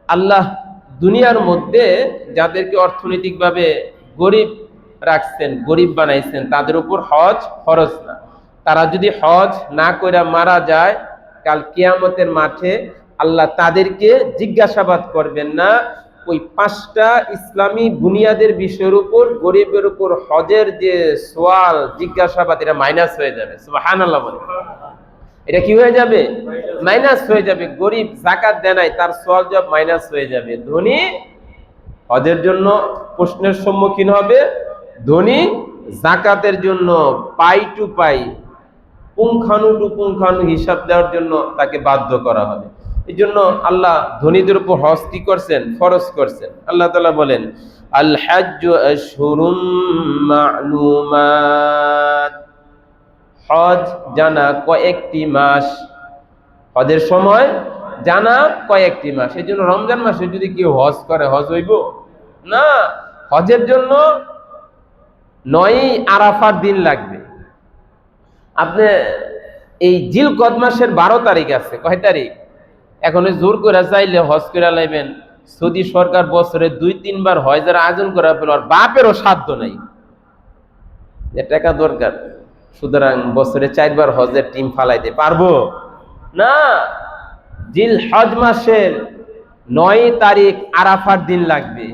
আল্লাহ দুনিয়ার মধ্যে যাদেরকে অর্থনৈতিকভাবে গরিব রাখছেন, গরিব বানাইছেন, তাদের উপর হজ ফরজ না। তারা যদি হজ না কইরা মারা যায়, কাল কিয়ামতের মাঠে আল্লাহ তাদেরকে জিজ্ঞাসাবাদ করবেন না। ওই 5টা ইসলামী বুনিয়াদের বিষয়ের উপর গরিবের উপর হজের যে সওয়াল জিজ্ঞাসাবাদ, এটা মাইনাস হয়ে যাবে। সুবহানাল্লাহ বলে। এটা কি হয়ে যাবে? মাইনাস হয়ে যাবে। গরিব যাকাত দেয় নাই, তার সওয়াল জবাব মাইনাস হয়ে যাবে। ধনী হজের জন্য প্রশ্নের সম্মুখীন হবে, ধনী যাকাতের জন্য পাই টু পাই, পুঙ্খানু টু পুঙ্খানু হিসাব দেওয়ার জন্য তাকে বাধ্য করা হবে। এই জন্য আল্লাহ ধনীদের উপর হজ কি করছেন? ফরজ করছেন। আল্লাহ তাআলা বলেন, আল হাজ্জু আশহুরুম মা'লুমাত, হজ জানা কয়েকটি মাস। হজের সময় জানা কয়েকটি মাস। এই জন্য রমজান মাসে যদি কেউ হজ করে, হজ হইব না। হজের জন্য 9ই আরাফার দিন লাগবে। আপনি এই জিলকদ মাসের 12 তারিখ আছে, কয় তারিখ? এখন জোর করে চাইলে হজ করে লাইবেন। সৌদি সরকার বছরে 2-3 বার হজের আয়োজন করা পেল, আর বাপেরও সাধ্য নাই, যে টাকা দরকার, সুতরাং বছরে 4 বার হজের টিম ফালাইতে পারবো না। জিল হজ মাসের 9 তারিখ আরাফার দিন লাগবে।